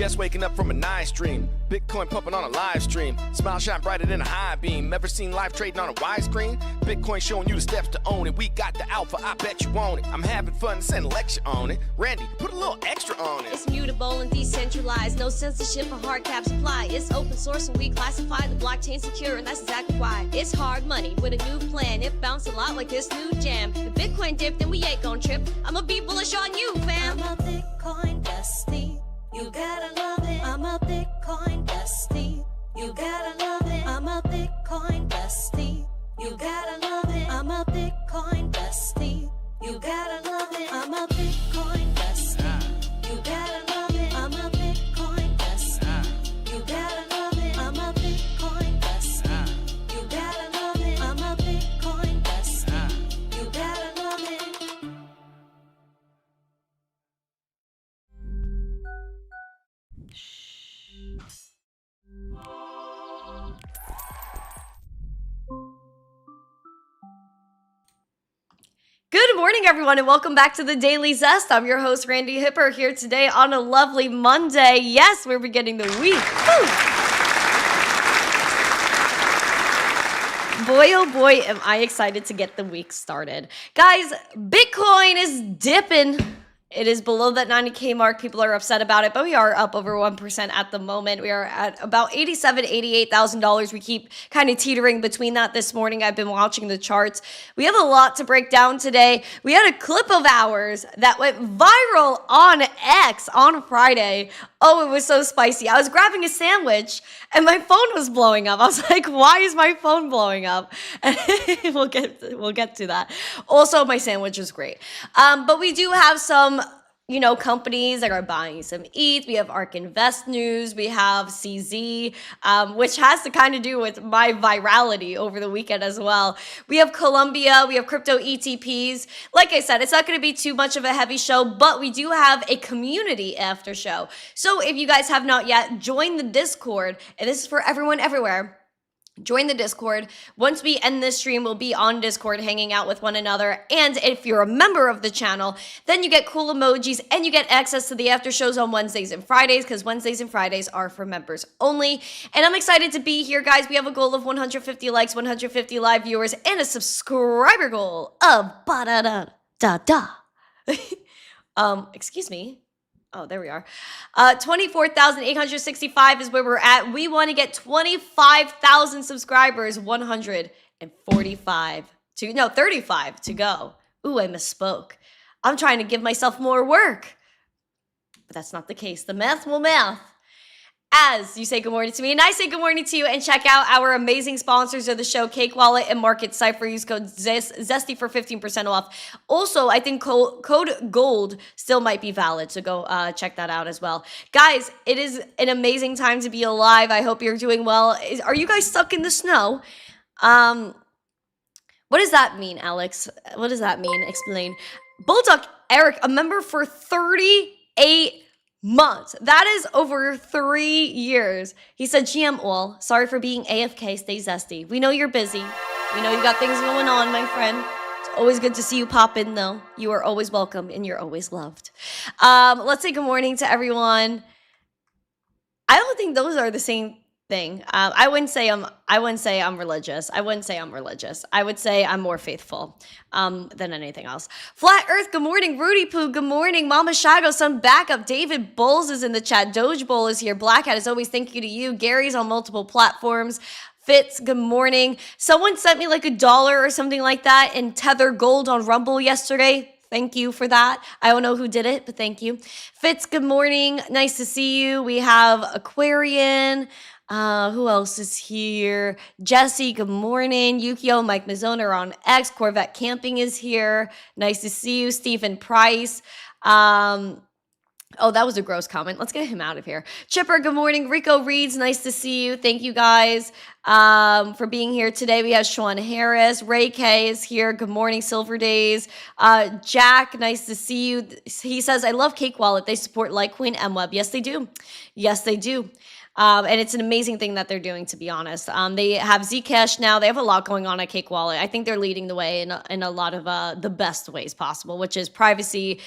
Just waking up from a nice dream. Bitcoin pumping on a live stream. Smile shine brighter than a high beam. Ever seen live trading on a widescreen? Bitcoin showing you the steps to own it. We got the alpha, I bet you want it. I'm having fun, send a lecture on it. Randy, put a little extra on it. It's mutable and decentralized. No censorship or hard cap supply. It's open source and we classify the blockchain secure, and that's exactly why. It's hard money with a new plan. It bounced a lot like this new jam. The Bitcoin dipped and we ain't gon' trip. I'ma be bullish on you, fam. I'm a Bitcoin bestie. You gotta love it. I'm a Bitcoin bestie. You gotta love it. I'm a Bitcoin bestie. You gotta love it. I'm a Bitcoin bestie. You gotta love it. I'm a Bitcoin bestie. You gotta love it. I'm a Bitcoin bestie. You gotta love it. I'm a Bitcoin bestie. You gotta love it. I'm a Bitcoin bestie. You gotta love it. Good morning, everyone, and welcome back to the Daily Zest. I'm your host, Randi Hipper, here today on a lovely Monday. Yes, we're beginning the week. Woo! Boy, oh boy, am I excited to get the week started. Guys, Bitcoin is dipping. It is below that 90K mark. People are upset about it, but we are up over 1% at the moment. We are at about $87,000, $88,000. We keep kind of teetering between that this morning. I've been watching the charts. We have a lot to break down today. We had a clip of ours that went viral on X on Friday. Oh, it was so spicy. I was grabbing a sandwich and my phone was blowing up. I was like, why is my phone blowing up? And we'll get to that. Also, my sandwich is great. But we do have some companies that are buying some ETH. We have ARK Invest news. We have CZ, which has to kind of do with my virality over the weekend as well. We have Colombia. We have crypto ETPs. Like I said, it's not going to be too much of a heavy show, but we do have a community after show. So if you guys have not yet, join the Discord. And this is for everyone everywhere. Join the Discord. Once we end this stream, we'll be on Discord hanging out with one another. And if you're a member of the channel, then you get cool emojis and you get access to the after shows on Wednesdays and Fridays, because Wednesdays and Fridays are for members only. And I'm excited to be here, guys. We have a goal of 150 likes, 150 live viewers, and a subscriber goal of ba-da-da-da-da. Excuse me. Oh, there we are. 24,865 is where we're at. We want to get 25,000 subscribers. 35 to go. Ooh, I misspoke. I'm trying to give myself more work. But that's not the case. The math will math. As you say good morning to me, and I say good morning to you, and check out our amazing sponsors of the show, Cake Wallet and Market Cipher. Use code ZESTY for 15% off. Also, I think code GOLD still might be valid, so go check that out as well. Guys, it is an amazing time to be alive. I hope you're doing well. Are you guys stuck in the snow? What does that mean, Alex? What does that mean? Explain. Bulldog Eric, a member for 38 months. That is over 3 years. He said, GM all, sorry for being AFK, stay zesty. We know you're busy. We know you got things going on, my friend. It's always good to see you pop in, though. You are always welcome and you're always loved. Let's say good morning to everyone. I don't think those are the same thing. I wouldn't say I'm religious. I would say I'm more faithful than anything else. Flat Earth, good morning. Rudy Poo, good morning. Mama Shago, some backup. David Bowles is in the chat. Doge Bowl is here. Black Hat is always thank you to you. Gary's on multiple platforms. Fitz, good morning. Someone sent me like $1 or something like that in Tether Gold on Rumble yesterday. Thank you for that. I don't know who did it, but thank you. Fitz, good morning. Nice to see you. We have Aquarian. Who else is here? Jesse, good morning. Yukio, Mike Mizzone are on X. Corvette Camping is here. Nice to see you. Stephen Price. Oh, that was a gross comment. Let's get him out of here. Chipper, good morning. Rico Reeds, nice to see you. Thank you guys for being here today. We have Sean Harris. Ray K is here. Good morning, Silver Days. Jack, nice to see you. He says, I love Cake Wallet. They support Litecoin and Web. Yes, they do. Yes, they do. And it's an amazing thing that they're doing, to be honest. They have Zcash now. They have a lot going on at Cake Wallet. I think they're leading the way in a lot of the best ways possible, which is privacy,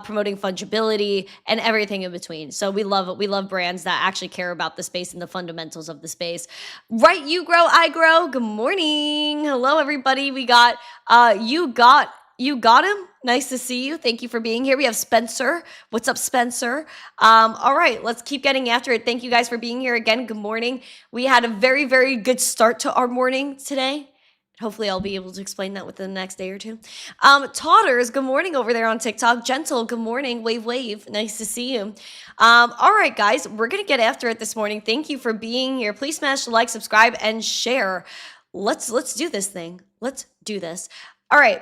promoting fungibility, and everything in between. So we love it. We love brands that actually care about the space and the fundamentals of the space. Right, you grow, I grow. Good morning. Hello, everybody. We got you got him. Nice to see you. Thank you for being here. We have Spencer. What's up, Spencer? All right, let's keep getting after it. Thank you guys for being here again. Good morning. We had a very, very good start to our morning today. Hopefully I'll be able to explain that within the next day or two. Todders, good morning over there on TikTok. Gentle, good morning. Wave, wave. Nice to see you. All right, guys, we're going to get after it this morning. Thank you for being here. Please smash the like, subscribe, and share. Let's do this thing. Let's do this. All right.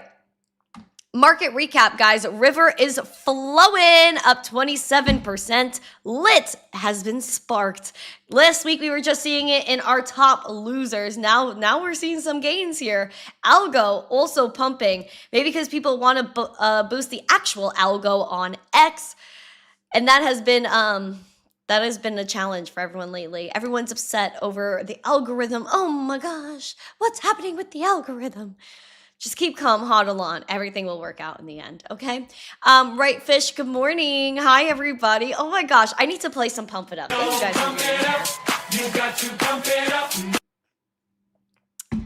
Market recap, guys. River is flowing up 27%. Lit has been sparked. Last week, we were just seeing it in our top losers. Now we're seeing some gains here. Algo also pumping. Maybe because people want to boost the actual algo on X. And that has been a challenge for everyone lately. Everyone's upset over the algorithm. Oh my gosh, what's happening with the algorithm? Just keep calm, hodl on. Everything will work out in the end, okay? Right, Fish, good morning. Hi, everybody. Oh my gosh, I need to play some Pump It Up. Thank you guys for being here. You got to pump it up.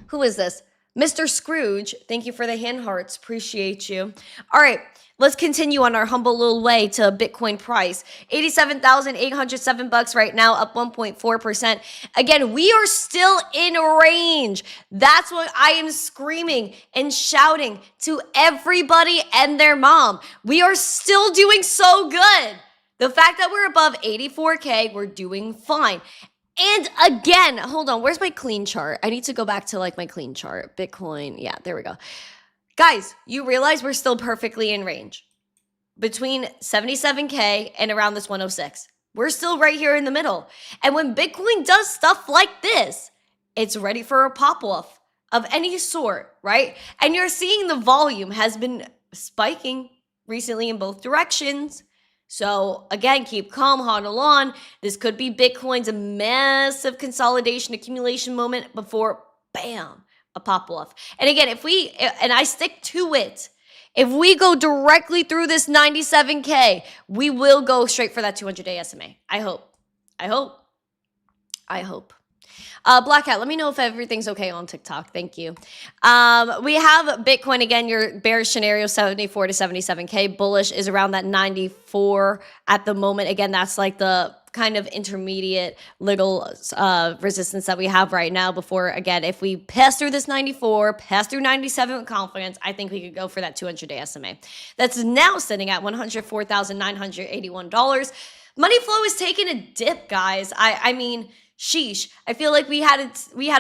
Who is this? Mr. Scrooge, thank you for the hand hearts. Appreciate you. All right, let's continue on our humble little way to Bitcoin price. $87,807 right now, up 1.4%. Again, we are still in range. That's what I am screaming and shouting to everybody and their mom. We are still doing so good. The fact that we're above 84K, we're doing fine. And again, hold on, where's my clean chart? I need to go back to like my clean chart. Bitcoin, yeah, there we go. Guys, you realize we're still perfectly in range between 77K and around this 106. We're still right here in the middle. And when Bitcoin does stuff like this, it's ready for a pop-off of any sort, right? And you're seeing the volume has been spiking recently in both directions. So again, keep calm, hodl on. This could be Bitcoin's massive consolidation accumulation moment before, bam, a pop-off. And again, and I stick to it, if we go directly through this 97K, we will go straight for that 200-day SMA. I hope. Black Hat, let me know if everything's okay on TikTok. Thank you. We have Bitcoin again, your bearish scenario, 74 to 77K. Bullish is around that 94 at the moment. Again, that's like the kind of intermediate little resistance that we have right now before, again, if we pass through this 94, pass through 97 with confidence, I think we could go for that 200-day SMA. That's now sitting at $104,981. Money flow is taking a dip, guys. I mean, sheesh. I feel like we had a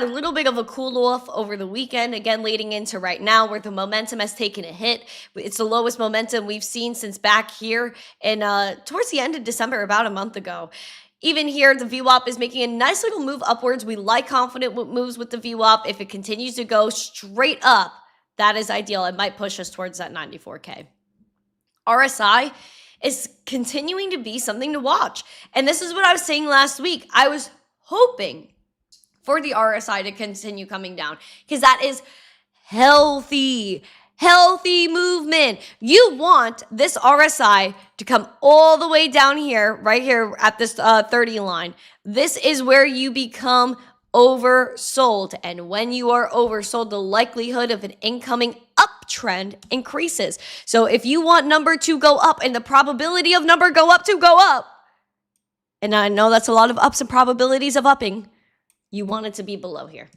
little bit of a cool off over the weekend, again, leading into right now where the momentum has taken a hit. It's the lowest momentum we've seen since back here in towards the end of December, about a month ago. Even here, the VWAP is making a nice little move upwards. We like confident moves with the VWAP. If it continues to go straight up, that is ideal. It might push us towards that 94K. RSI is continuing to be something to watch. And this is what I was saying last week. I was hoping for the RSI to continue coming down because that is healthy movement. You want this RSI to come all the way down here, right here at this 30 line. This is where you become oversold. And when you are oversold, the likelihood of an incoming uptrend increases. So if you want number to go up and the probability of number go up to go up, and I know that's a lot of ups and probabilities of upping, you want it to be below here.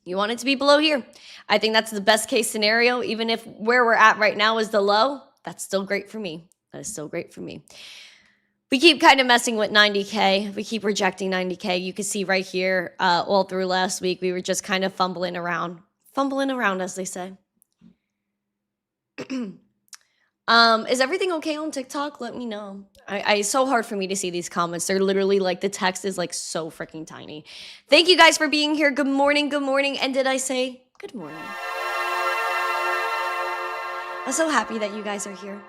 You want it to be below here. I think that's the best case scenario. Even if where we're at right now is the low, that's still great for me. That is still great for me. We keep kind of messing with 90K. We keep rejecting 90K. You can see right here all through last week, we were just kind of fumbling around, as they say. Is everything okay on TikTok? Let me know. It's so hard for me to see these comments. They're literally like, the text is like so freaking tiny. Thank you guys for being here. Good morning. And did I say good morning? I'm so happy that you guys are here.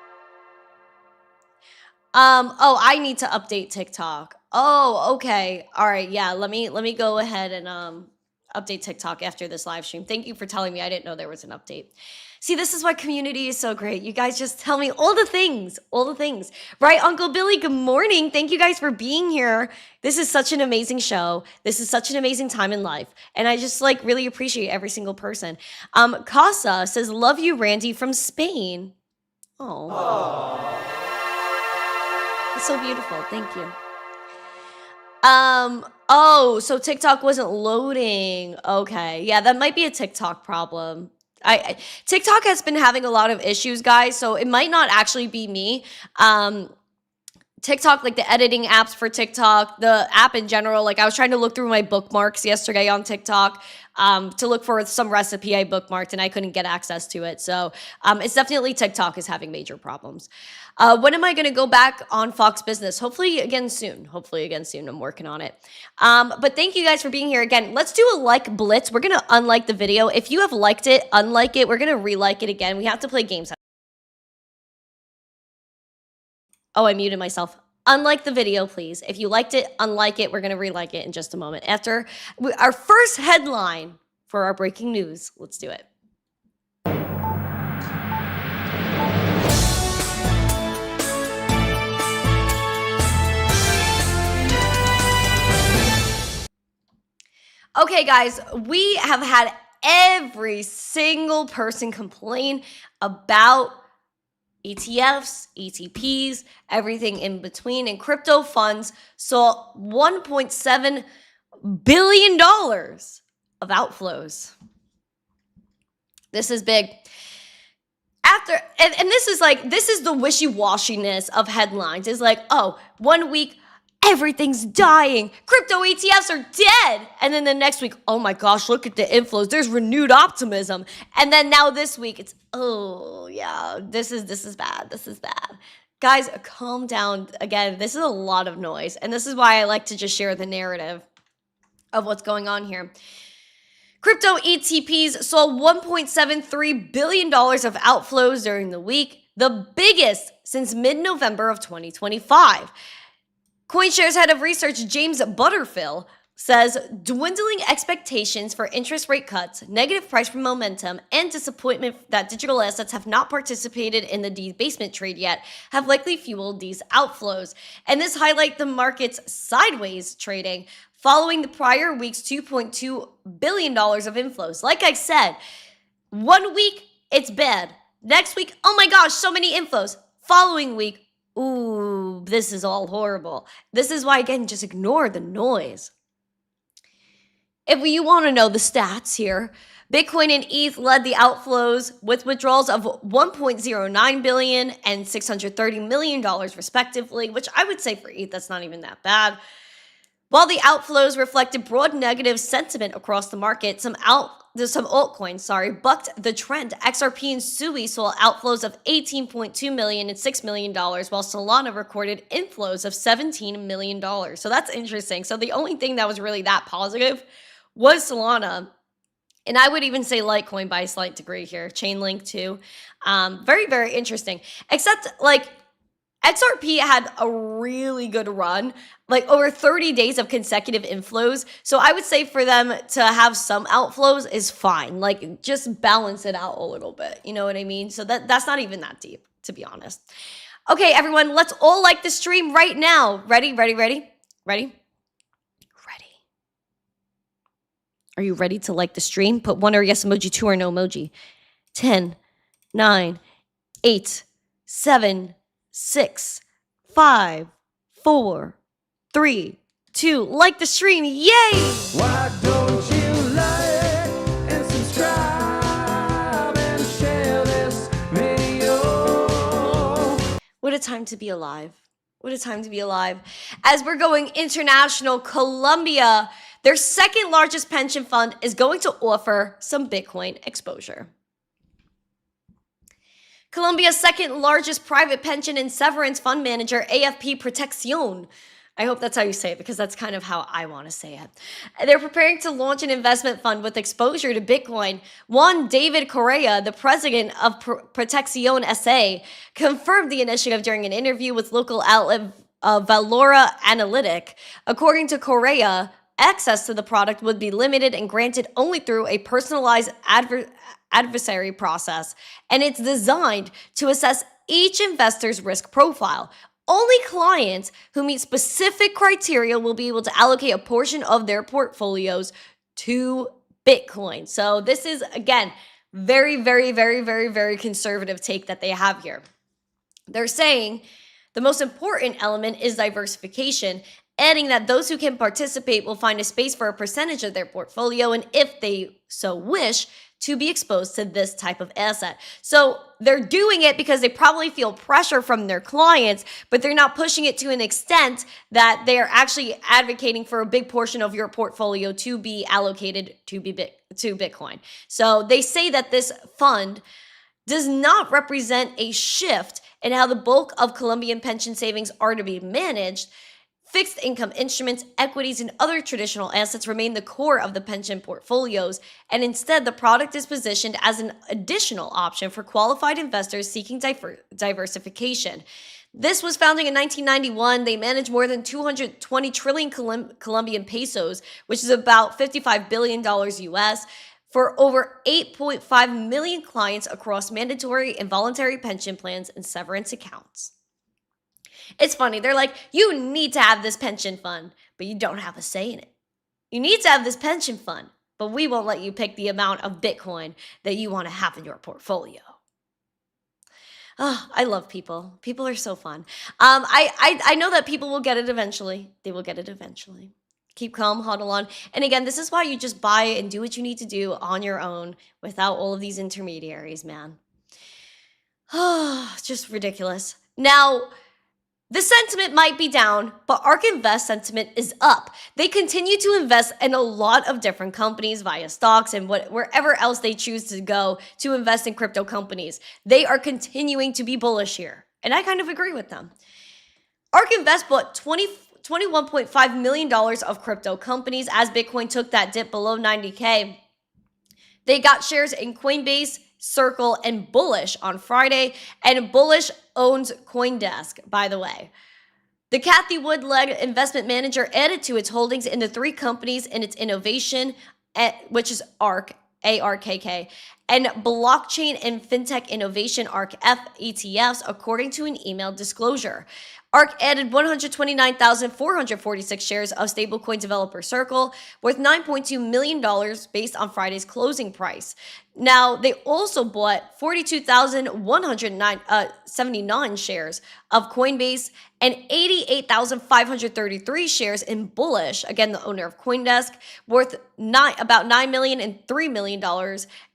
Oh, I need to update TikTok. Oh, okay. All right. Yeah, let me go ahead and update TikTok after this live stream. Thank you for telling me. I didn't know there was an update. See, this is why community is so great. You guys just tell me all the things, Right, Uncle Billy, good morning. Thank you guys for being here. This is such an amazing show. This is such an amazing time in life. And I just like really appreciate every single person. Casa says, love you, Randy from Spain. Oh. It's so beautiful. Thank you. Oh, so TikTok wasn't loading. Okay. Yeah, that might be a TikTok problem. TikTok has been having a lot of issues, guys, so it might not actually be me. TikTok, like the editing apps for TikTok, the app in general, like I was trying to look through my bookmarks yesterday on TikTok to look for some recipe I bookmarked and I couldn't get access to it. So it's definitely TikTok is having major problems. When am I going to go back on Fox Business? Hopefully again soon. I'm working on it. But thank you guys for being here again. Let's do a like blitz. We're going to unlike the video. If you have liked it, unlike it, we're going to re-like it again. We have to play games. Oh, I muted myself. Unlike the video, please. If you liked it, unlike it. We're going to re-like it in just a moment. After our first headline for our breaking news. Let's do it. Okay, guys, we have had every single person complain about ETFs, ETPs, everything in between, and crypto funds saw $1.7 billion of outflows. This is big. And this is the wishy-washiness of headlines. It's like, oh, 1 week, everything's dying. Crypto ETFs are dead. And then the next week, oh my gosh, look at the inflows. There's renewed optimism. And then now this week, it's, oh yeah, this is bad. This is bad. Guys, calm down. Again, this is a lot of noise. And this is why I like to just share the narrative of what's going on here. Crypto ETPs saw $1.73 billion of outflows during the week, the biggest since mid-November of 2025. CoinShares head of research James Butterfill says dwindling expectations for interest rate cuts, negative price momentum, and disappointment that digital assets have not participated in the debasement trade yet have likely fueled these outflows. And this highlights the market's sideways trading following the prior week's $2.2 billion of inflows. Like I said, 1 week, it's bad. Next week, oh my gosh, so many inflows. Following week, ooh, this is all horrible. This is why, again, just ignore the noise. If you want to know the stats here, Bitcoin and ETH led the outflows with withdrawals of $1.09 billion and $630 million respectively, which I would say for ETH, that's not even that bad. While the outflows reflected broad negative sentiment across the market, some altcoins, bucked the trend. XRP and SUI saw outflows of $18.2 million and $6 million, while Solana recorded inflows of $17 million. So that's interesting. So the only thing that was really that positive was Solana. And I would even say Litecoin by a slight degree here. Chainlink too. Very, very interesting. Except like XRP had a really good run, like over 30 days of consecutive inflows. So I would say for them to have some outflows is fine. Like just balance it out a little bit. You know what I mean? So that's not even that deep, to be honest. Okay, everyone, let's all like the stream right now. Ready? Are you ready to like the stream? Put one or yes emoji, two or no emoji. 10, 9, 8, 7, 6, 5, 4, 3, 2. Like the stream. Yay! Why don't you like and subscribe and share this video? What a time to be alive. What a time to be alive. As we're going international, Colombia, their second largest pension fund is going to offer some Bitcoin exposure. Colombia's second largest private pension and severance fund manager, AFP Protección, I hope that's how you say it because that's kind of how I want to say it. They're preparing to launch an investment fund with exposure to Bitcoin. One David Correa, the president of Protección SA, confirmed the initiative during an interview with local outlet Valora Analytic. According to Correa, access to the product would be limited and granted only through a personalized adversary process, and it's designed to assess each investor's risk profile. Only clients who meet specific criteria will be able to allocate a portion of their portfolios to Bitcoin. So this is, again, very, very, very, very, very conservative take that they have here. They're saying the most important element is diversification, adding that those who can participate will find a space for a percentage of their portfolio, and if they so wish, to be exposed to this type of asset. So they're doing it because they probably feel pressure from their clients, but they're not pushing it to an extent that they're actually advocating for a big portion of your portfolio to be allocated to Bitcoin. So they say that this fund does not represent a shift in how the bulk of Colombian pension savings are to be managed. Fixed income instruments, equities, and other traditional assets remain the core of the pension portfolios, and instead the product is positioned as an additional option for qualified investors seeking diversification. This was founded in 1991. They manage more than 220 trillion Colombian pesos, which is about $55 billion US, for over 8.5 million clients across mandatory and voluntary pension plans and severance accounts. It's funny. They're like, you need to have this pension fund, but you don't have a say in it. You need to have this pension fund, but we won't let you pick the amount of Bitcoin that you want to have in your portfolio. Oh, I love people. People are so fun. I know that people will get it eventually. They will get it eventually. Keep calm, huddle on. And again, this is why you just buy and do what you need to do on your own without all of these intermediaries, man. Oh, it's just ridiculous. Now, the sentiment might be down, but ARK Invest sentiment is up. They continue to invest in a lot of different companies via stocks and wherever else they choose to go to invest in crypto companies. They are continuing to be bullish here, and I kind of agree with them. ARK Invest bought $21.5 million of crypto companies as Bitcoin took that dip below 90K. They got shares in Coinbase, Circle, and Bullish on Friday, and Bullish owns CoinDesk, by the way. The Cathie Wood-led investment manager added to its holdings in the three companies in its innovation, which is ARK, ARKK, and blockchain and fintech innovation ARKF ETFs, according to an email disclosure. ARK added 129,446 shares of stablecoin developer Circle, worth $9.2 million based on Friday's closing price. Now, they also bought 42,179 shares of Coinbase and 88,533 shares in Bullish, again, the owner of CoinDesk, worth about $9 million and $3 million,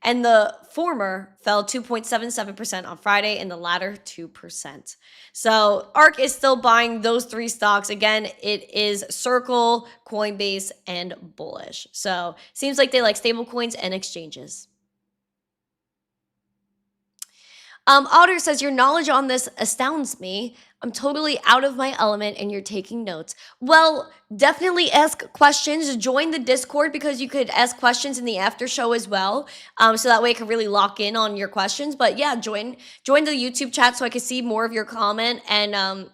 and the former fell 2.77% on Friday, and the latter 2%. So ARK is still buying those three stocks. Again, it is Circle, Coinbase, and Bullish. So seems like they like stablecoins and exchanges. Otter says, your knowledge on this astounds me. I'm totally out of my element and you're taking notes. Well, definitely ask questions. Join the Discord because you could ask questions in the after show as well. So that way I can really lock in on your questions. But yeah, join the YouTube chat so I can see more of your comment and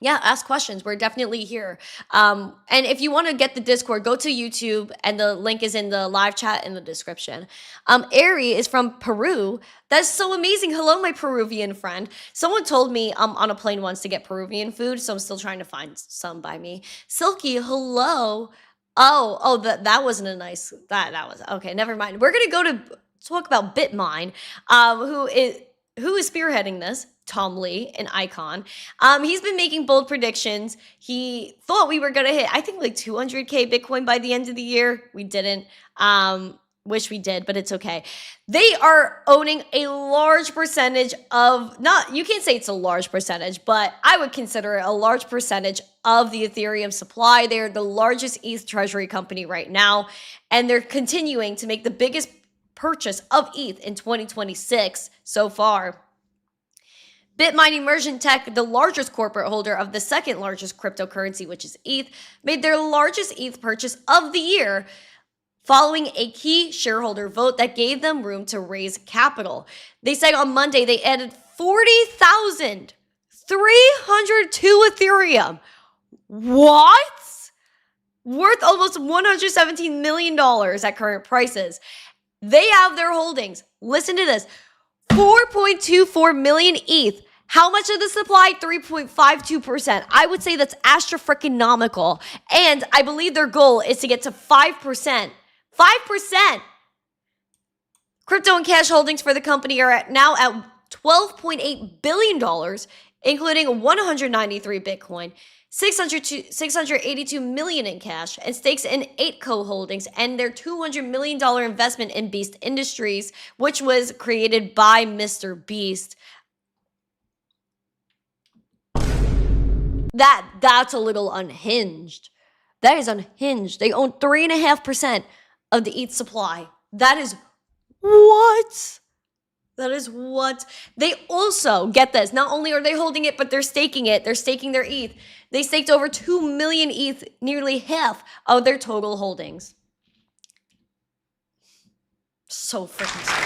yeah, ask questions. We're definitely here. And if you want to get the Discord, go to YouTube, and the link is in the live chat in the description. Ari is from Peru. That's so amazing. Hello, my Peruvian friend. Someone told me on a plane once to get Peruvian food, so I'm still trying to find some by me. Silky, hello. Oh, that wasn't a nice, that was, okay, never mind. We're going to go to talk about Bitmine, who is spearheading this. Tom Lee, an icon. He's been making bold predictions. He thought we were going to hit, I think, like 200K Bitcoin by the end of the year. We didn't. Wish we did, but it's okay. They are owning a large percentage of, you can't say it's a large percentage, but I would consider it a large percentage of the Ethereum supply. They're the largest ETH treasury company right now, and they're continuing to make the biggest purchase of ETH in 2026 so far. Bitmining Immersion Tech, the largest corporate holder of the second largest cryptocurrency, which is ETH, made their largest ETH purchase of the year following a key shareholder vote that gave them room to raise capital. They said on Monday they added 40,302 Ethereum. What? Worth almost $117 million at current prices. They have their holdings. Listen to this. 4.24 million ETH. How much of the supply? 3.52%. I would say that's astro-freaking-nomical. And I believe their goal is to get to 5%. 5%! Crypto and cash holdings for the company are now at $12.8 billion, including 193 Bitcoin, 682 million in cash, and stakes in 8 co-holdings, and their $200 million investment in Beast Industries, which was created by Mr. Beast. That's a little unhinged. That is unhinged. They own 3.5% of the ETH supply. That is what? That is what? They also, get this, not only are they holding it, but they're staking it. They're staking their ETH. They staked over 2 million ETH, nearly half of their total holdings. So freaking smart.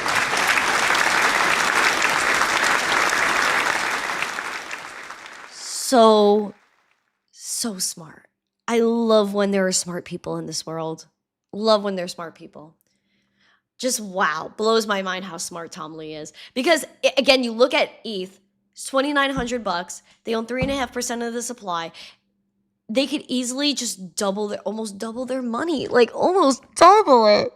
So smart. I love when there are smart people in this world. Love when there's smart people. Just wow, blows my mind how smart Tom Lee is. Because again, you look at ETH, it's $2,900. They own 3.5% of the supply. They could easily just almost double their money, like almost double it,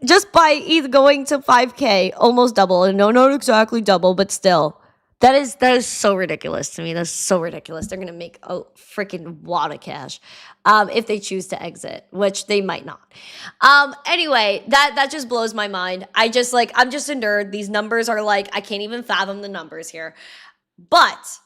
just by ETH going to 5K, almost double. And no, not exactly double, but still. That is so ridiculous to me. That's so ridiculous. They're gonna make a freaking wad of cash if they choose to exit, which they might not. Anyway, that just blows my mind. I'm just a nerd. These numbers are like, I can't even fathom the numbers here. But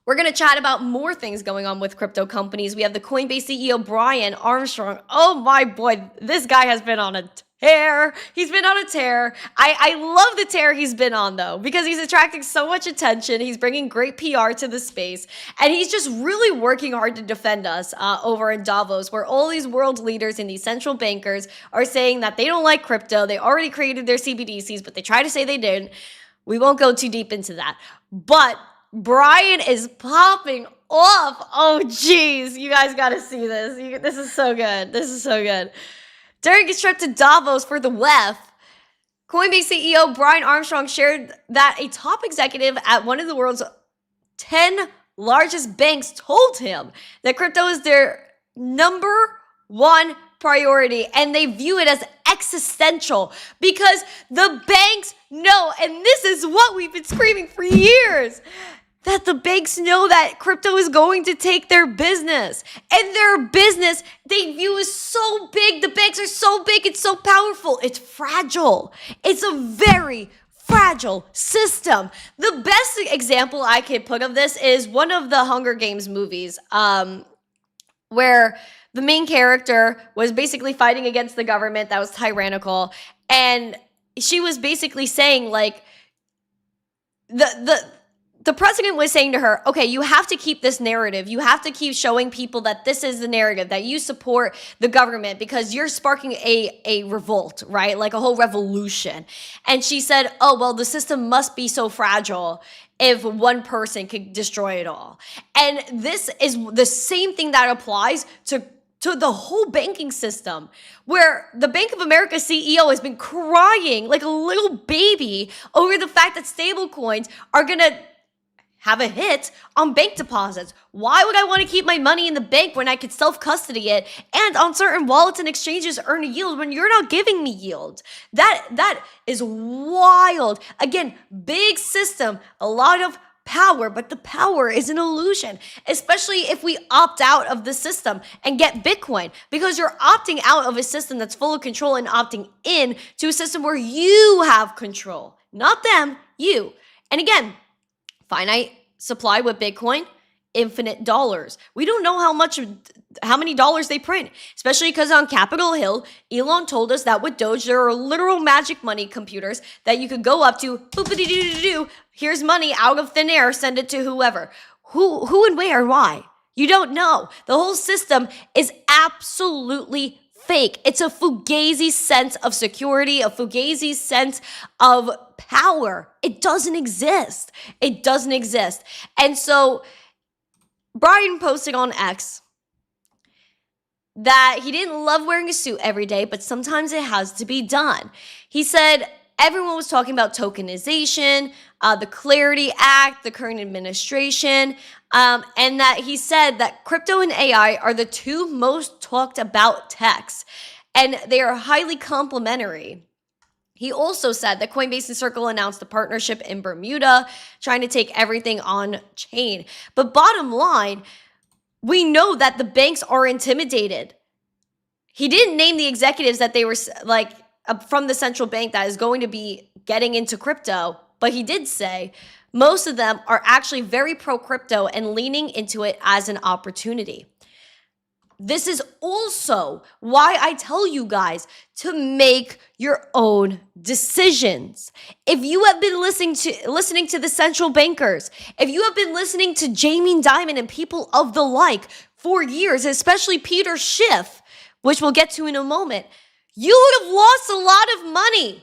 we're gonna chat about more things going on with crypto companies. We have the Coinbase CEO Brian Armstrong. Oh my boy, this guy has been on a tear. He's been on a tear. I love the tear he's been on though, because he's attracting so much attention. He's bringing great PR to the space, and he's just really working hard to defend us over in Davos, where all these world leaders and these central bankers are saying that they don't like crypto. They already created their CBDCs, but they try to say they didn't. We won't go too deep into that. But Brian is popping off. Oh, geez. You guys got to see this. This is so good. This is so good. During his trip to Davos for the WEF, Coinbase CEO Brian Armstrong shared that a top executive at one of the world's 10 largest banks told him that crypto is their number one priority, and they view it as existential because the banks know, and this is what we've been screaming for years, that the banks know that crypto is going to take their business, and their business they view is so big. The banks are so big. It's so powerful. It's fragile. It's a very fragile system. The best example I could put of this is one of the Hunger Games movies, where the main character was basically fighting against the government that was tyrannical, and she was basically saying, like, the president was saying to her, okay, you have to keep this narrative. You have to keep showing people that this is the narrative, that you support the government because you're sparking a revolt, right? Like a whole revolution. And she said, oh, well, the system must be so fragile if one person could destroy it all. And this is the same thing that applies to the whole banking system, where the Bank of America CEO has been crying like a little baby over the fact that stablecoins are going to have a hit on bank deposits. Why would I want to keep my money in the bank when I could self-custody it and on certain wallets and exchanges earn a yield when you're not giving me yield? That is wild. Again, big system, a lot of power, but the power is an illusion, especially if we opt out of the system and get Bitcoin, because you're opting out of a system that's full of control and opting in to a system where you have control, not them, you. And again, finite supply with Bitcoin infinite dollars. We don't know how many dollars they print, especially because on Capitol Hill, Elon told us that with Doge, there are literal magic money computers that you could go up to, boop-a-dee-doo-doo-doo, here's money out of thin air, send it to whoever. Who and where and why? You don't know. The whole system is absolutely fake. It's a fugazi sense of security, a fugazi sense of power. It doesn't exist. It doesn't exist. And so Brian posted on X that he didn't love wearing a suit every day, but sometimes it has to be done. He said everyone was talking about tokenization, the Clarity Act, the current administration, and that he said that crypto and AI are the two most talked about techs, and they are highly complementary. He also said that Coinbase and Circle announced a partnership in Bermuda, trying to take everything on chain. But bottom line, we know that the banks are intimidated. He didn't name the executives that they were like from the central bank that is going to be getting into crypto, but he did say most of them are actually very pro-crypto and leaning into it as an opportunity. This is also why I tell you guys to make your own decisions. If you have been listening to the central bankers, if you have been listening to Jamie Dimon and people of the like for years, especially Peter Schiff, which we'll get to in a moment, you would have lost a lot of money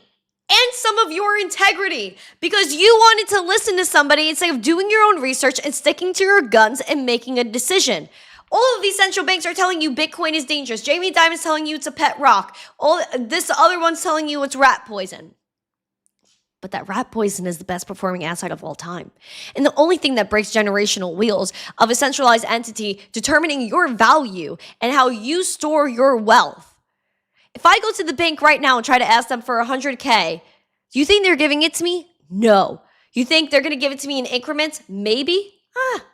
and some of your integrity because you wanted to listen to somebody instead of doing your own research and sticking to your guns and making a decision. All of these central banks are telling you Bitcoin is dangerous. Jamie Dimon's telling you it's a pet rock. This other one's telling you it's rat poison. But that rat poison is the best performing asset of all time. And the only thing that breaks generational wheels of a centralized entity determining your value and how you store your wealth. If I go to the bank right now and try to ask them for 100K, do you think they're giving it to me? No. You think they're going to give it to me in increments? Maybe.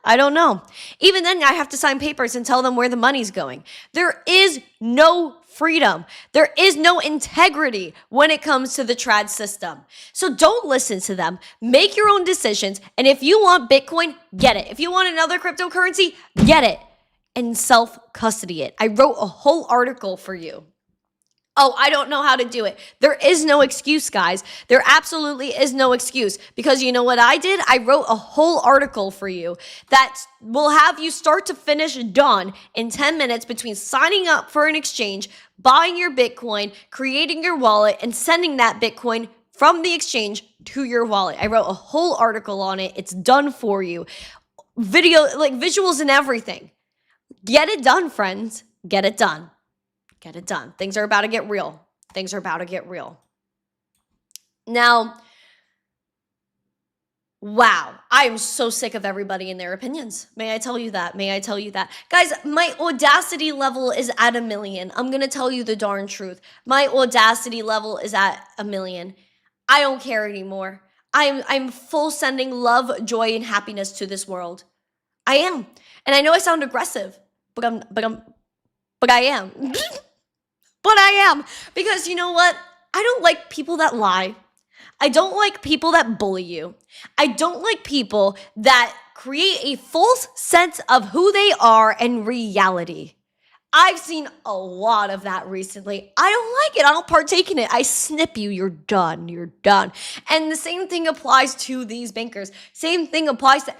I don't know. Even then, I have to sign papers and tell them where the money's going. There is no freedom. There is no integrity when it comes to the trad system. So don't listen to them. Make your own decisions. And if you want Bitcoin, get it. If you want another cryptocurrency, get it. And self-custody it. I wrote a whole article for you. Oh, I don't know how to do it. There is no excuse, guys. There absolutely is no excuse. Because you know what I did? I wrote a whole article for you that will have you start to finish done in 10 minutes between signing up for an exchange, buying your Bitcoin, creating your wallet, and sending that Bitcoin from the exchange to your wallet. I wrote a whole article on it. It's done for you. Video, like visuals and everything. Get it done, friends. Get it done. Get it done. Things are about to get real. Things are about to get real. Now, wow, I am so sick of everybody and their opinions. May I tell you that? May I tell you that? Guys, my audacity level is at 1 million. I'm going to tell you the darn truth. My audacity level is at 1 million. I don't care anymore. I'm full sending love, joy, and happiness to this world. I am. And I know I sound aggressive, but I am. But I am, because you know what? I don't like people that lie. I don't like people that bully you. I don't like people that create a false sense of who they are and reality. I've seen a lot of that recently. I don't like it. I don't partake in it. I snip you. You're done. You're done. And the same thing applies to these bankers. Same thing applies to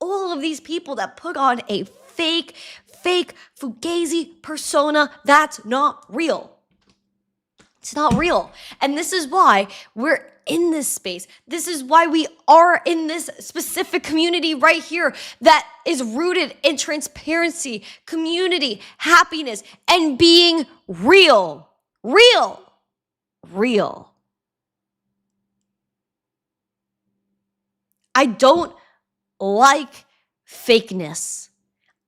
all of these people that put on a fake fugazi persona that's not real. It's not real. And this is why we're in this space. This is why we are in this specific community right here that is rooted in transparency, community, happiness, and being real. Real. I don't like fakeness.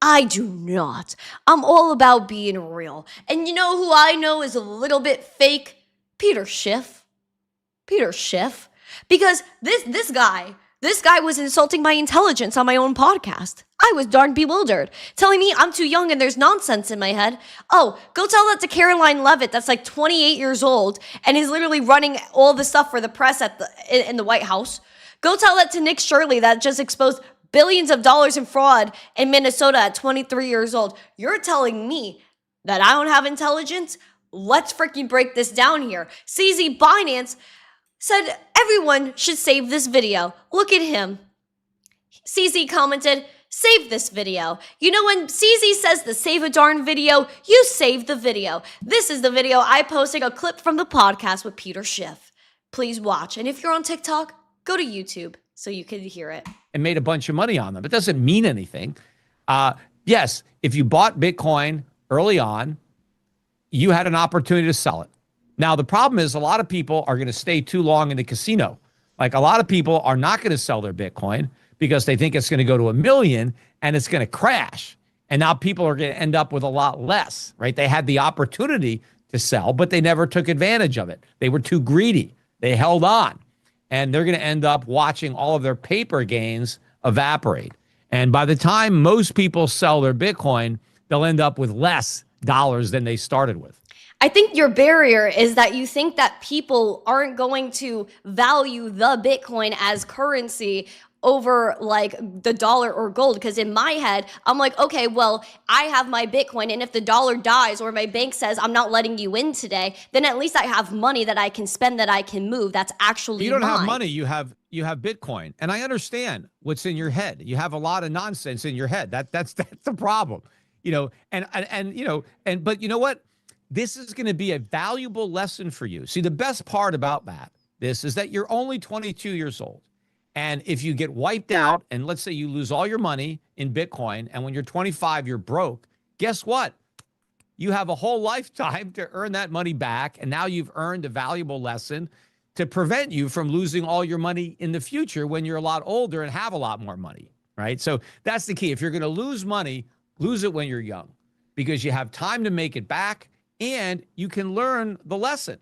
I do not. I'm all about being real. And you know who I know is a little bit fake? Peter Schiff. Because this guy was insulting my intelligence on my own podcast. I was darn bewildered, telling me I'm too young and there's nonsense in my head. Oh, go tell that to Caroline Leavitt, that's like 28 years old and is literally running all the stuff for the press in the White House. Go tell that to Nick Shirley that just exposed billions of dollars in fraud in Minnesota at 23 years old. You're telling me that I don't have intelligence? Let's freaking break this down here. CZ Binance said everyone should save this video. Look at him. CZ commented, save this video. You know, when CZ says the save a darn video, you save the video. This is the video I posted, a clip from the podcast with Peter Schiff. Please watch. And if you're on TikTok, go to YouTube so you can hear it. And made a bunch of money on them. It doesn't mean anything. Yes, if you bought Bitcoin early on, you had an opportunity to sell it. Now, the problem is a lot of people are going to stay too long in the casino. Like a lot of people are not going to sell their Bitcoin because they think it's going to go to 1 million and it's going to crash. And now people are going to end up with a lot less, right? They had the opportunity to sell, but they never took advantage of it. They were too greedy. They held on. And they're going to end up watching all of their paper gains evaporate. And by the time most people sell their Bitcoin, they'll end up with less dollars than they started with. I think your barrier is that you think that people aren't going to value the Bitcoin as currency over like the dollar or gold. Because in my head, I'm like, okay, well, I have my Bitcoin, and if the dollar dies or my bank says I'm not letting you in today, then at least I have money that I can spend, that I can move. That's actually you don't mine. have money. You have Bitcoin, and I understand what's in your head. You have a lot of nonsense in your head. That's the problem, you know. But you know what? This is going to be a valuable lesson for you. See, the best part about this is that you're only 22 years old. And if you get wiped out, and let's say you lose all your money in Bitcoin, and when you're 25, you're broke, guess what? You have a whole lifetime to earn that money back. And now you've earned a valuable lesson to prevent you from losing all your money in the future when you're a lot older and have a lot more money, right? So that's the key. If you're going to lose money, lose it when you're young, because you have time to make it back and you can learn the lesson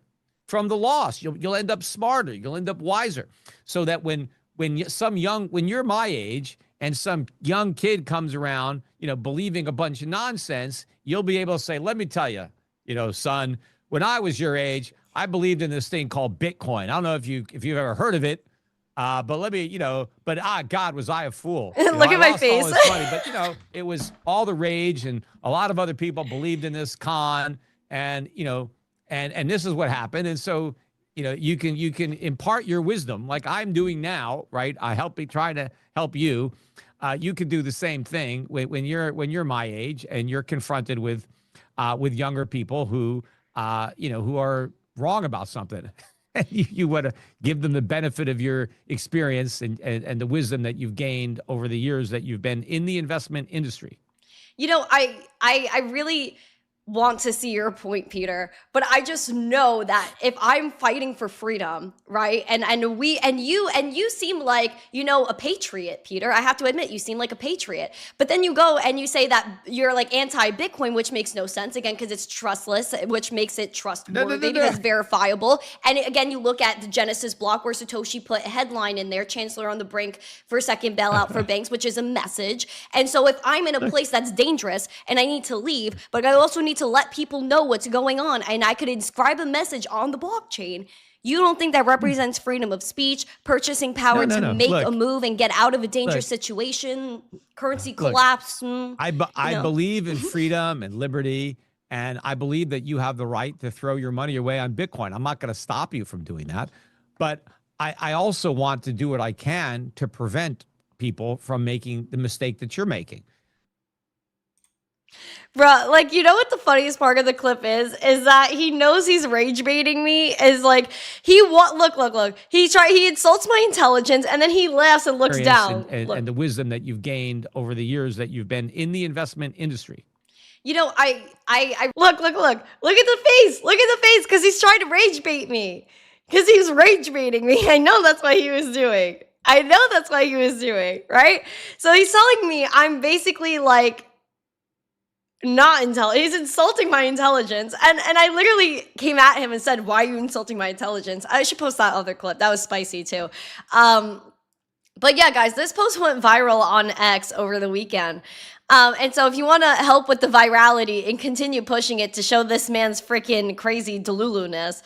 from the loss. You'll end up smarter. You'll end up wiser, so that when you're my age and some young kid comes around, you know, believing a bunch of nonsense, you'll be able to say, let me tell you, you know, son, when I was your age, I believed in this thing called Bitcoin. I don't know if you've ever heard of it, but let me, you know, but God, was I a fool? You know, Look at I my lost all face. this money, but you know, it was all the rage, and a lot of other people believed in this con, and you know, and this is what happened. And so, you know, you can impart your wisdom like I'm doing now, right? Trying to help you. You can do the same thing when you're my age and you're confronted with younger people who who are wrong about something. You want to give them the benefit of your experience and the wisdom that you've gained over the years that you've been in the investment industry. You know, I really want to see your point, Peter, but I just know that if I'm fighting for freedom, right? And you seem like, you know, a patriot, Peter. I have to admit, you seem like a patriot. But then you go and you say that you're like anti-Bitcoin, which makes no sense, again, because it's trustless, which makes it trustworthy because it's verifiable. And again, you look at the Genesis block where Satoshi put a headline in there, Chancellor on the brink for second bailout for banks, which is a message. And so if I'm in a place that's dangerous and I need to leave, but I also need to let people know what's going on, and I could inscribe a message on the blockchain, you don't think that represents freedom of speech, purchasing power to make a move and get out of a dangerous situation, currency collapse? I believe in freedom and liberty, and I believe that you have the right to throw your money away on Bitcoin. I'm not going to stop you from doing that, but I also want to do what I can to prevent people from making the mistake that you're making. Bruh, like, you know what the funniest part of the clip is that he knows he's rage baiting me. Is like, look. He insults my intelligence, and then he laughs and looks down. And the wisdom that you've gained over the years that you've been in the investment industry. You know, I look at the face. Look at the face, because he's trying to rage bait me. Because he's rage baiting me. I know that's what he was doing. Right? So he's telling me I'm basically like, not intelligent. He's insulting my intelligence. And I literally came at him and said, why are you insulting my intelligence? I should post that other clip. That was spicy too. But yeah, guys, this post went viral on X over the weekend. And so if you want to help with the virality and continue pushing it to show this man's freaking crazy delulu-ness,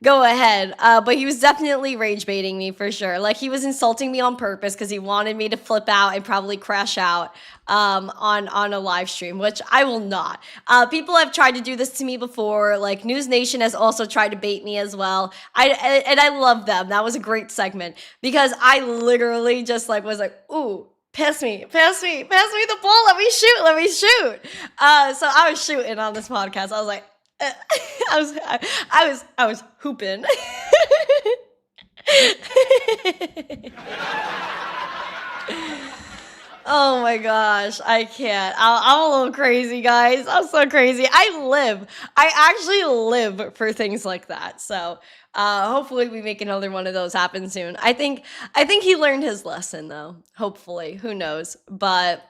go ahead. But he was definitely rage baiting me for sure. Like he was insulting me on purpose because he wanted me to flip out and probably crash out on a live stream, which I will not. People have tried to do this to me before. Like News Nation has also tried to bait me as well. I love them. That was a great segment because I literally just like was like, ooh. Pass me the ball. Let me shoot. So I was shooting on this podcast. I was like, I was hooping. Oh my gosh, I can't. I'm a little crazy, guys. I'm so crazy. I actually live for things like that. So hopefully we make another one of those happen soon. I think he learned his lesson though. Hopefully, who knows? But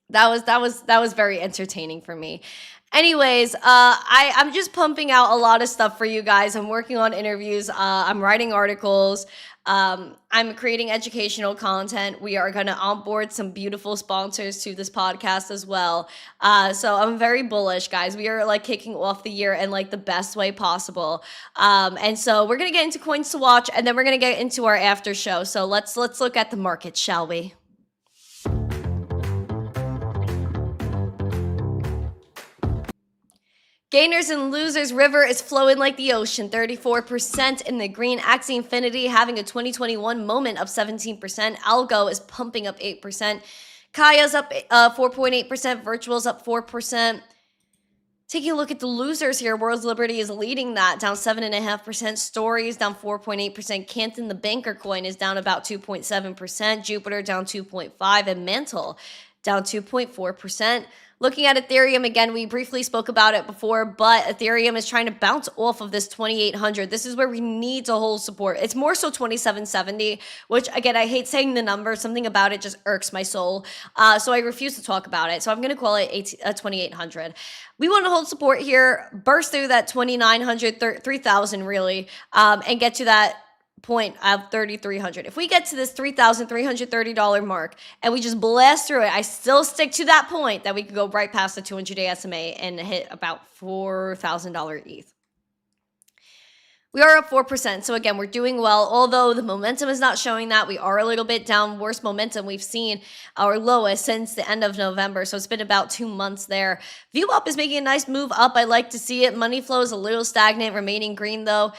that was very entertaining for me. Anyways, I'm just pumping out a lot of stuff for you guys. I'm working on interviews. I'm writing articles. I'm creating educational content. We are going to onboard some beautiful sponsors to this podcast as well. So I'm very bullish, guys. We are like kicking off the year in like the best way possible. And so we're going to get into coins to watch, and then we're going to get into our after show. So let's look at the market, shall we? Gainers and losers river is flowing like the ocean, 34% in the green. Axie Infinity having a 2021 moment of 17%. Algo is pumping up 8%. Kaya's up 4.8%. Virtual's up 4%. Taking a look at the losers here, World's Liberty is leading that, down 7.5%. Stories down 4.8%. Canton, the banker coin, is down about 2.7%. Jupiter down 2.5%. And Mantle down 2.4%. Looking at Ethereum, again, we briefly spoke about it before, but Ethereum is trying to bounce off of this 2,800. This is where we need to hold support. It's more so 2,770, which, again, I hate saying the number. Something about it just irks my soul. So I refuse to talk about it. So I'm going to call it 2,800. We want to hold support here, burst through that 2,900, 3,000 really, and get to that point of 3,300. If we get to this $3,330 mark and we just blast through it, I still stick to that point that we could go right past the 200-day SMA and hit about $4,000 ETH. We are up 4%. So again, we're doing well. Although the momentum is not showing that, we are a little bit down. Worst momentum we've seen, our lowest since the end of November. So it's been about 2 months there. VWAP is making a nice move up. I like to see it. Money flow is a little stagnant, remaining green though.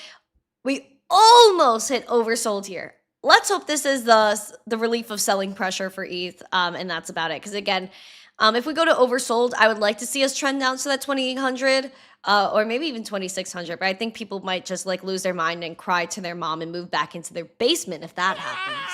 We almost hit oversold here. Let's hope this is the relief of selling pressure for ETH, and that's about it. Because again, if we go to oversold, I would like to see us trend down to that 2,800 or maybe even 2,600. But I think people might just like lose their mind and cry to their mom and move back into their basement if that happens.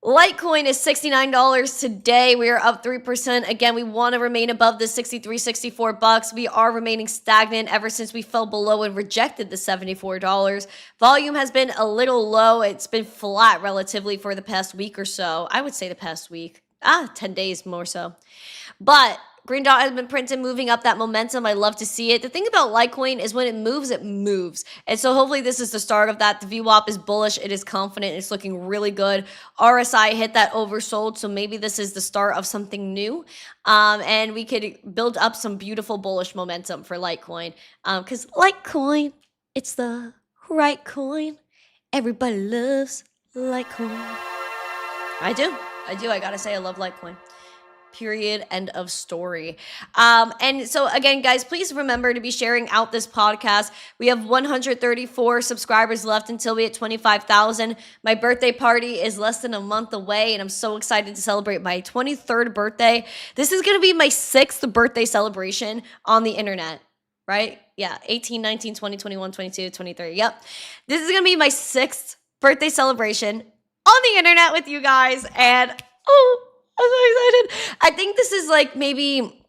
Litecoin is $69 today. We are up 3%. Again, we want to remain above the 63, 64 bucks. We are remaining stagnant ever since we fell below and rejected the $74. Volume has been a little low. It's been flat relatively for the past week or so. I would say the past week. 10 days more so. But green dot has been printed, moving up that momentum. I love to see it. The thing about Litecoin is when it moves. And so hopefully this is the start of that. The VWAP is bullish. It is confident. It's looking really good. RSI hit that oversold. So maybe this is the start of something new. And we could build up some beautiful bullish momentum for Litecoin. Because Litecoin, it's the right coin. Everybody loves Litecoin. I do. I gotta say, I love Litecoin. Period. End of story. And so again, guys, please remember to be sharing out this podcast. We have 134 subscribers left until we hit 25,000. My birthday party is less than a month away, and I'm so excited to celebrate my 23rd birthday. This is going to be my 6th birthday celebration on the internet, right? Yeah, 18, 19, 20, 21, 22, 23. Yep. This is going to be my 6th birthday celebration on the internet with you guys, and I'm so excited. I think this is like maybe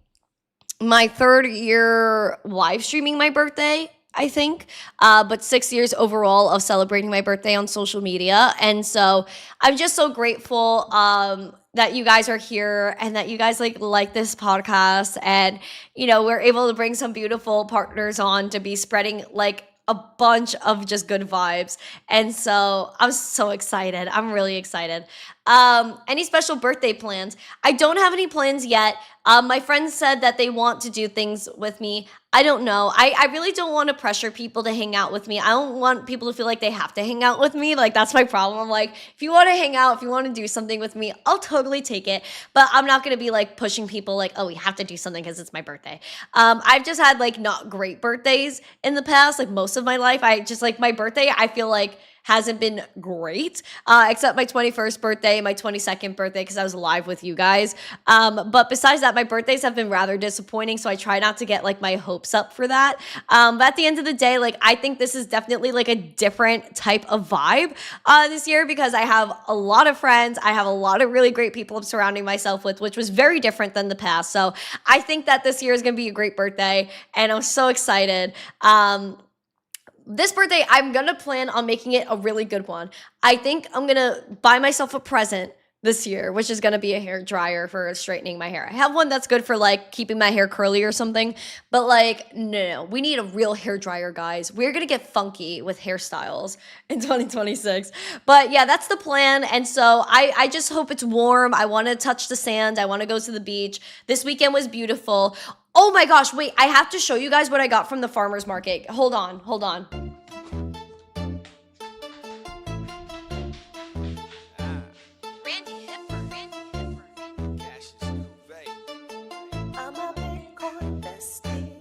my 3rd year live streaming my birthday, I think, but 6 years overall of celebrating my birthday on social media. And so I'm just so grateful that you guys are here and that you guys like this podcast. And, you know, we're able to bring some beautiful partners on to be spreading like a bunch of just good vibes. And so I'm so excited. I'm really excited. Any special birthday plans? I don't have any plans yet. My friends said that they want to do things with me. I don't know. I really don't want to pressure people to hang out with me. I don't want people to feel like they have to hang out with me. Like, that's my problem. I'm like, if you want to hang out, if you want to do something with me, I'll totally take it. But I'm not going to be like pushing people like, oh, we have to do something because it's my birthday. I've just had like not great birthdays in the past, like most of my life. I just like my birthday, I feel like hasn't been great, except my 21st birthday, my 22nd birthday, because I was live with you guys. But besides that, my birthdays have been rather disappointing, so I try not to get like my hopes up for that. But at the end of the day, like I think this is definitely like a different type of vibe this year, because I have a lot of friends. I have a lot of really great people I'm surrounding myself with, which was very different than the past. So I think that this year is going to be a great birthday, and I'm so excited. This birthday, I'm going to plan on making it a really good one. I think I'm going to buy myself a present this year, which is going to be a hair dryer for straightening my hair. I have one that's good for like keeping my hair curly or something, but like, no, we need a real hair dryer, guys. We're going to get funky with hairstyles in 2026. But yeah, that's the plan. And so I just hope it's warm. I want to touch the sand. I want to go to the beach. This weekend was beautiful. Oh my gosh, wait, I have to show you guys what I got from the farmer's market. Hold on. Randi Hipper. I'm a Bitcoin bestie.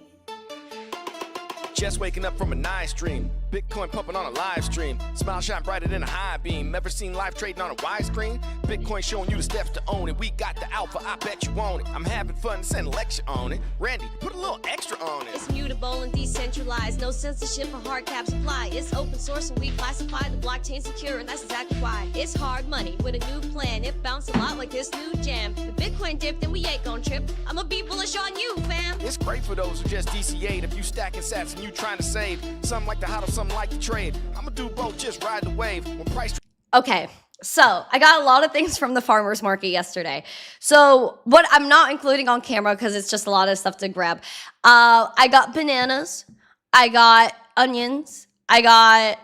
Just waking up from a nice dream. Bitcoin pumping on a live stream. Smile shine brighter than a high beam. Ever seen life trading on a widescreen? Bitcoin showing you the steps to own it. We got the alpha, I bet you want it. I'm having fun, send a lecture on it. Randy, put a little extra on it. It's mutable and decentralized, no censorship or hard cap supply. It's open source and we classify the blockchain secure, and that's exactly why. It's hard money with a new plan. It bounced a lot like this new jam. The Bitcoin dip, then we ain't gon' trip. I'ma be bullish on you, fam. It's great for those who just DCA'd. If you stacking sats and you trying to save, some like to hodl, some like to trade. I'ma do both, just ride the wave. When price Okay, so I got a lot of things from the farmer's market yesterday. So what I'm not including on camera because it's just a lot of stuff to grab. I got bananas. I got onions. I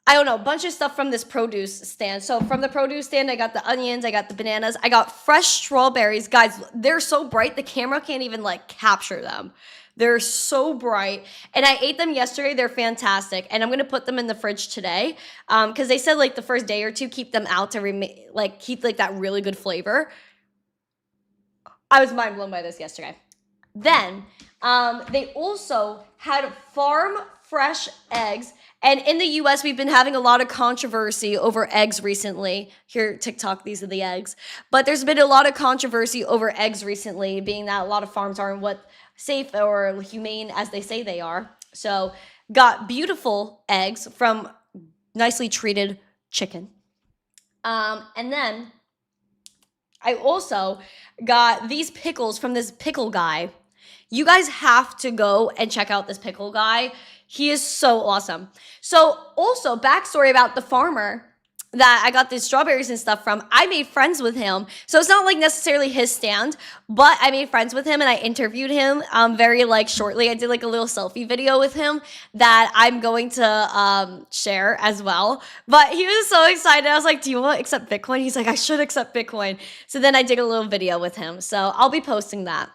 don't know, a bunch of stuff from this produce stand. So from the produce stand, I got the onions, I got the bananas, I got fresh strawberries. Guys, they're so bright, the camera can't even like capture them. They're so bright. And I ate them yesterday. They're fantastic. And I'm going to put them in the fridge today because they said like the first day or two, keep them out to keep like that really good flavor. I was mind blown by this yesterday. Then they also had farm fresh eggs. And in the US, we've been having a lot of controversy over eggs recently. Here, TikTok, these are the eggs. But there's been a lot of controversy over eggs recently, being that a lot of farms aren't what safe or humane as they say they are. So got beautiful eggs from nicely treated chicken. And then I also got these pickles from this pickle guy. You guys have to go and check out this pickle guy. He is so awesome. So also backstory about the farmer that I got these strawberries and stuff from. I made friends with him. So it's not like necessarily his stand, but I made friends with him and I interviewed him very like shortly. I did like a little selfie video with him that I'm going to share as well. But he was so excited. I was like, do you want to accept Bitcoin? He's like, I should accept Bitcoin. So then I did a little video with him. So I'll be posting that.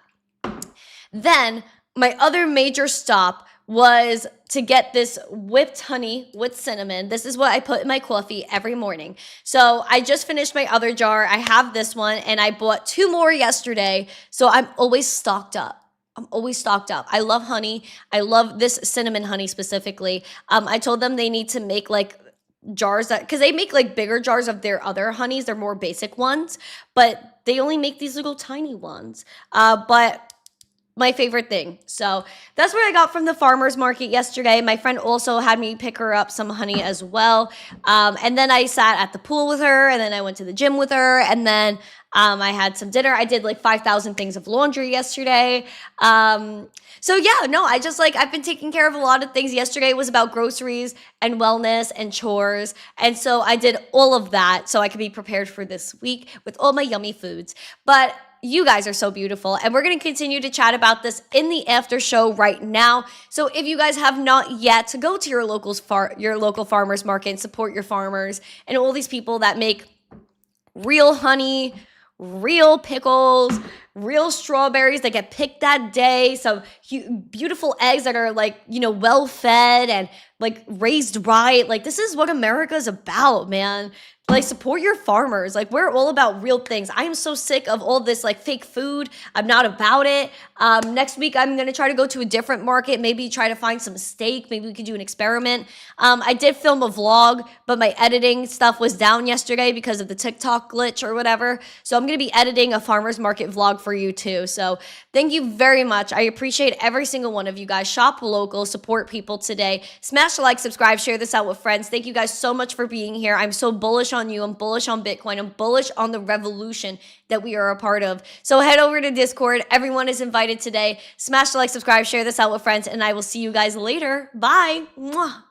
Then my other major stop was to get this whipped honey with cinnamon. This is what I put in my coffee every morning. So I just finished my other jar. I have this one and I bought 2 more yesterday. So I'm always stocked up. I love honey. I love this cinnamon honey specifically. I told them they need to make like jars because they make like bigger jars of their other honeys. They're more basic ones, but they only make these little tiny ones. But my favorite thing. So that's what I got from the farmer's market yesterday. My friend also had me pick her up some honey as well. And then I sat at the pool with her, and then I went to the gym with her, and then I had some dinner. I did like 5,000 things of laundry yesterday. So yeah, no, I've been taking care of a lot of things. Yesterday was about groceries and wellness and chores. And so I did all of that so I could be prepared for this week with all my yummy foods. But you guys are so beautiful, and we're going to continue to chat about this in the after show right now. So if you guys have not yet, go to your local farmers market and support your farmers and all these people that make real honey, real pickles, real strawberries that get picked that day, some beautiful eggs that are like, you know, well fed and like raised right. Like, this is what America's about, man. Like, support your farmers. Like, we're all about real things. I am so sick of all this like fake food. I'm not about it. Next week, I'm going to try to go to a different market, maybe try to find some steak. Maybe we could do an experiment. I did film a vlog, but my editing stuff was down yesterday because of the TikTok glitch or whatever. So I'm going to be editing a farmer's market vlog for you too. So thank you very much. I appreciate every single one of you guys. Shop local, support people today. Smash the like, subscribe, share this out with friends. Thank you guys so much for being here. I'm so bullish on you. I'm bullish on Bitcoin. I'm bullish on the revolution that we are a part of. So head over to Discord. Everyone is invited today. Smash the like, subscribe, share this out with friends, and I will see you guys later. Bye. Mwah.